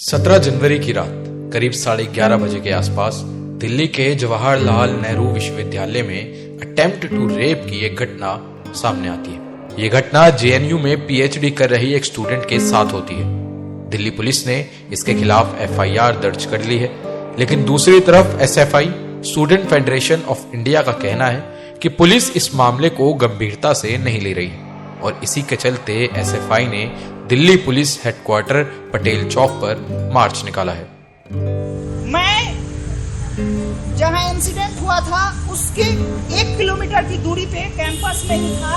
17 जनवरी की रात करीब 11:30 बजे के आसपास दिल्ली के जवाहरलाल नेहरू विश्वविद्यालय में अटेम्प्ट टू रेप की एक घटना सामने आती है। ये घटना जेएनयू में पीएचडी कर रही एक स्टूडेंट के साथ होती है। दिल्ली पुलिस ने इसके खिलाफ एफआईआर दर्ज कर ली है, लेकिन दूसरी तरफ SFI student federation of India का कहना है कि पुलिस इस मामले को गंभीरता से नहीं ले रही है और इसी के चलते एसएफआई ने दिल्ली पुलिस हेडक्वार्टर पटेल चौक पर मार्च निकाला है। मैं जहां इंसिडेंट हुआ था उसके 1 किलोमीटर की दूरी पे कैंपस में ही था।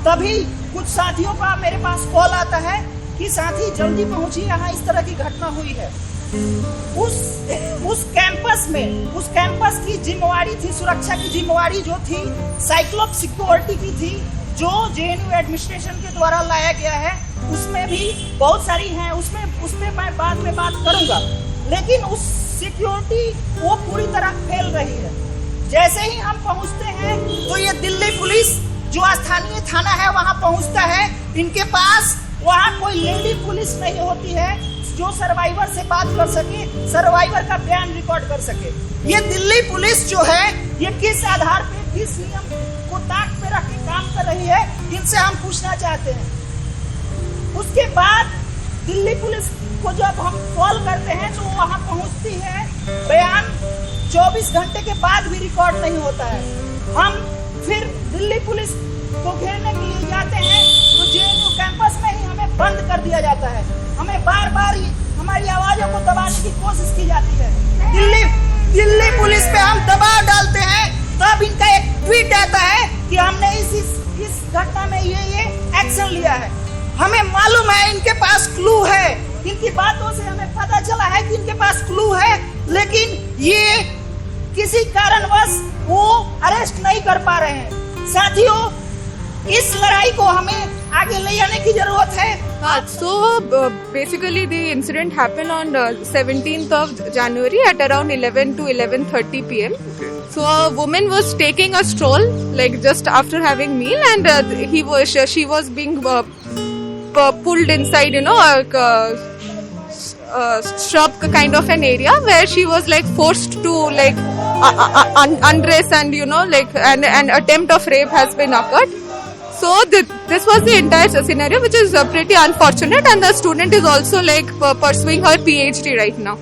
तभी कुछ साथियों का मेरे पास कॉल आता है कि साथी जल्दी पहुंचिए, यहाँ इस तरह की घटना हुई है। उस कैंपस की जिम्मेवारी थी, सुरक्षा की जिम्मेवारी जो थी साइक्लोप सिक्योरिटी की थी, जो जेएनयू एडमिनिस्ट्रेशन के द्वारा लाया गया है। उसमें भी बहुत सारी हैं, उसमें मैं बाद में बात करूंगा, लेकिन उस सिक्योरिटी वो पूरी तरह फैल रही है। जैसे ही हम पहुंचते हैं तो ये दिल्ली पुलिस जो स्थानीय थाना है वहां पहुंचता है। इनके पास वहां कोई लेडी पुलिस नहीं होती है जो सर्वाइवर से बात कर सके, सर्वाइवर का बयान रिकॉर्ड कर सके। ये दिल्ली पुलिस जो है ये किस आधार पे, किस नियम को ताक पे रख के काम कर रही है, इनसे हम पूछना चाहते हैं। उसके बाद दिल्ली पुलिस को जब हम कॉल करते हैं तो वहां पहुंचती है, बयान 24 घंटे के बाद भी रिकॉर्ड नहीं होता है। हम फिर दिल्ली पुलिस को घेरने के लिए जाते हैं तो जेएनयू कैंपस में ही हमें बंद कर दिया जाता है। हमें बार बार हमारी आवाजों को दबाने की कोशिश की जाती है। दिल्ली पुलिस पे हम दबाव डालते हैं, तब इनका एक ट्वीट आता है कि हमने इस घटना में ये एक्शन लिया है। हमें मालूम है इनके पास क्लू है, इनकी बातों से हमें पता चला है कि इनके पास क्लू है, लेकिन ये किसी कारणवश वो अरेस्ट नहीं कर पा रहे हैं। साथियों, इस लड़ाई को हमें आगे ले जाने की जरूरत है। So basically the incident happened on 17th of January at around 11 to 11:30 p.m. So a woman was taking a stroll like just after having meal, and she was being pulled inside, a shrub kind of an area where she was like forced to like undress, and an attempt of rape has been occurred. So this was the entire scenario, which is pretty unfortunate, and the student is also like pursuing her PhD right now.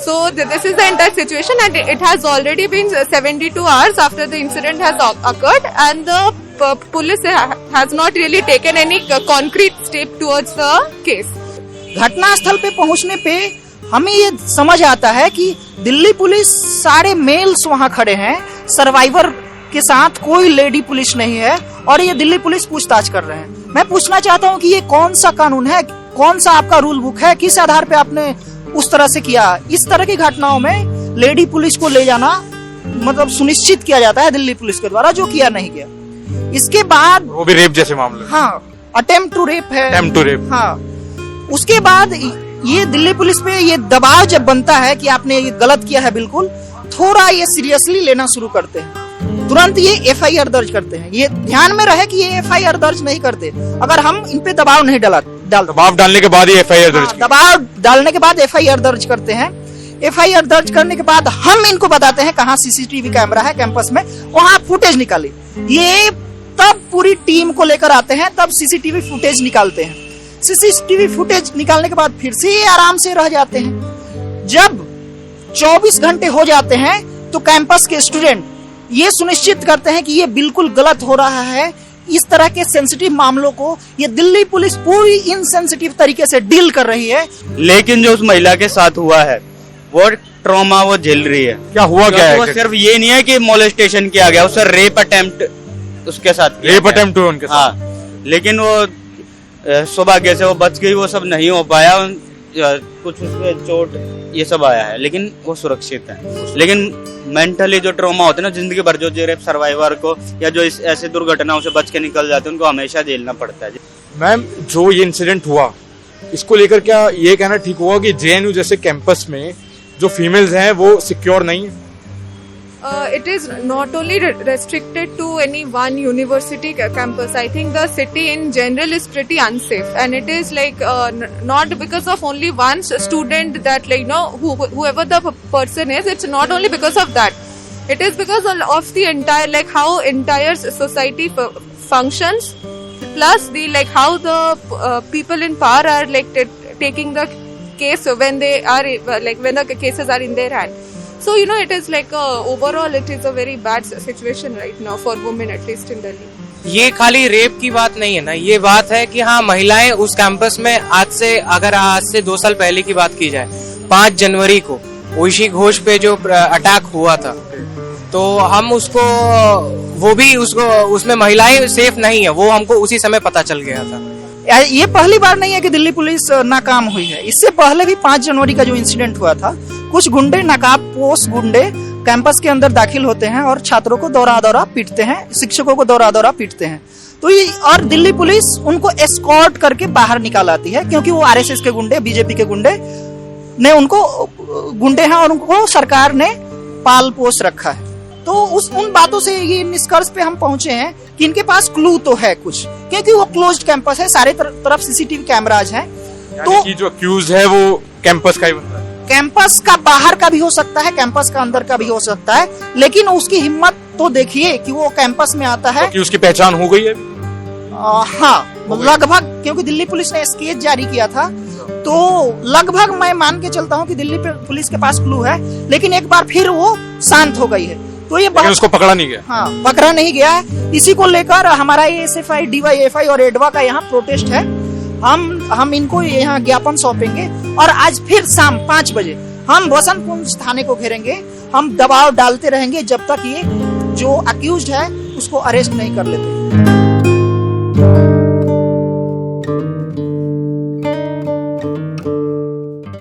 So this is the entire situation, and it has already been 72 hours after the incident has occurred, and the police has not really taken any concrete step towards the case. घटना स्थल पे पहुंचने पे हमें ये समझ आता है कि दिल्ली पुलिस सारे मेल्स वहां खड़े हैं, सर्वाइवर के साथ कोई लेडी पुलिस नहीं है, और ये दिल्ली पुलिस पूछताछ कर रहे हैं। मैं पूछना चाहता हूँ कि ये कौन सा कानून है, कौन सा आपका रूल बुक है, किस आधार पे आपने उस तरह से किया। इस तरह की घटनाओं में लेडी पुलिस को ले जाना मतलब सुनिश्चित किया जाता है दिल्ली पुलिस के द्वारा, जो किया नहीं गया। इसके बाद वो भी रेप जैसे मामले, हाँ, अटेम्प्ट टू रेप है, अटेम्प्ट टू रेप, हाँ। उसके बाद ये दिल्ली पुलिस पे ये दबाव जब बनता है कि आपने ये गलत किया है, बिल्कुल थोड़ा ये सीरियसली लेना शुरू करते हैं, तुरंत ये एफआईआर दर्ज करते हैं। ये ध्यान में रहे कि ये एफआईआर दर्ज नहीं करते अगर हम इन पे दबाव नहीं दबाव डालने के बाद ही एफआईआर दर्ज, दबाव डालने के बाद एफआईआर दर्ज करते हैं। एफआईआर दर्ज करने के बाद हम इनको बताते हैं कहाँ सीसीटीवी कैमरा है कैंपस में, वहां फुटेज निकाले। ये तब पूरी टीम को लेकर आते हैं, तब सीसीटीवी फुटेज निकालते हैं। सीसीटीवी फुटेज निकालने के बाद फिर से आराम से रह जाते हैं। जब 24 घंटे हो जाते हैं तो कैंपस के स्टूडेंट ये सुनिश्चित करते हैं कि ये बिल्कुल गलत हो रहा है। इस तरह के सेंसिटिव मामलों को ये दिल्ली पुलिस पूरी इनसेंसिटिव तरीके से डील कर रही है। लेकिन जो उस महिला के साथ हुआ है वो ट्रॉमा वो झेल रही है। क्या हुआ, क्या है? वो सिर्फ ये नहीं है कि मोलेस्टेशन किया गया, उससे रेप अटेम्प्ट उसके साथ, रेप अटेम्प्ट हुआ उनके साथ। हाँ, लेकिन वो सौभाग्य से वो बच गई, वो सब नहीं हो पाया, कुछ उसमें चोट ये सब आया है, लेकिन वो सुरक्षित है। लेकिन मेंटली जो ट्रॉमा होते हैं ना जिंदगी भर, जो रेप सर्वाइवर को या जो इस ऐसे दुर्घटनाओं से बच के निकल जाते हैं, उनको हमेशा झेलना पड़ता है। मैम, जो ये इंसिडेंट हुआ इसको लेकर क्या ये कहना ठीक होगा कि जेएनयू जैसे कैंपस में जो फीमेल्स हैं वो सिक्योर नहीं है? It is not only restricted to any one university campus. I think the city in general is pretty unsafe, and it is like not because of only one student that, like, you know, whoever the person is. It's not only because of that. It is because of the entire, like, how entire society functions, plus the, like, how the people in power are, like, taking the case when they are, like, when the cases are in their hand. So, you know, it is like overall it is a very bad situation right now for women, at least in Delhi. ये खाली rape की बात नहीं है ना, ये बात है कि हाँ, महिलाएं उस कैंपस में आज से 2 साल पहले की बात की जाए, 5 जनवरी को ঐশী घोष पे जो अटैक हुआ था, तो हम उसको, वो भी उसमें महिलाएं सेफ नहीं है, वो हमको उसी समय पता चल गया था। ये पहली बार नहीं है कि दिल्ली पुलिस नाकाम हुई है। इससे पहले भी 5 जनवरी का जो इंसिडेंट हुआ था, कुछ गुंडे, नकाबपोश गुंडे कैंपस के अंदर दाखिल होते हैं और छात्रों को दौरा पीटते हैं, शिक्षकों को दौरा पीटते हैं। तो ये, और दिल्ली पुलिस उनको एस्कॉर्ट करके बाहर निकाल आती है, क्योंकि वो आरएसएस के गुंडे, बीजेपी के गुंडे ने उनको गुंडे हैं और उनको सरकार ने पाल पोस रखा है। तो उन बातों से ये निष्कर्ष पे हम पहुंचे हैं कि इनके पास क्लू तो है कुछ, क्योंकि वो क्लोज्ड कैंपस है, सारे तरफ सीसीटीवी कैमराज हैं। तो जो अक्यूज है वो कैंपस का ही बंदा है। कैंपस का बाहर का भी हो सकता है, कैंपस का अंदर का भी हो सकता है, लेकिन उसकी हिम्मत तो देखिए कि वो कैंपस में आता है। कि उसकी पहचान हो गई है? हाँ, लगभग, क्योंकि दिल्ली पुलिस ने स्केच जारी किया था, तो लगभग मैं मान के चलता हूँ कि दिल्ली पुलिस के पास क्लू है, लेकिन एक बार फिर वो शांत हो गई है। तो ये उसको पकड़ा नहीं गया। हाँ, पकड़ा नहीं गया है। इसी को लेकर हमारा एएसएफआई, डीवाईएफआई और एडवा का यहाँ प्रोटेस्ट है। हम इनको यहाँ ज्ञापन सौंपेंगे और आज फिर शाम 5 बजे हम बसंत कुंज थाने को घेरेंगे। हम दबाव डालते रहेंगे जब तक ये जो अक्यूज्ड है उसको अरेस्ट नहीं कर लेते।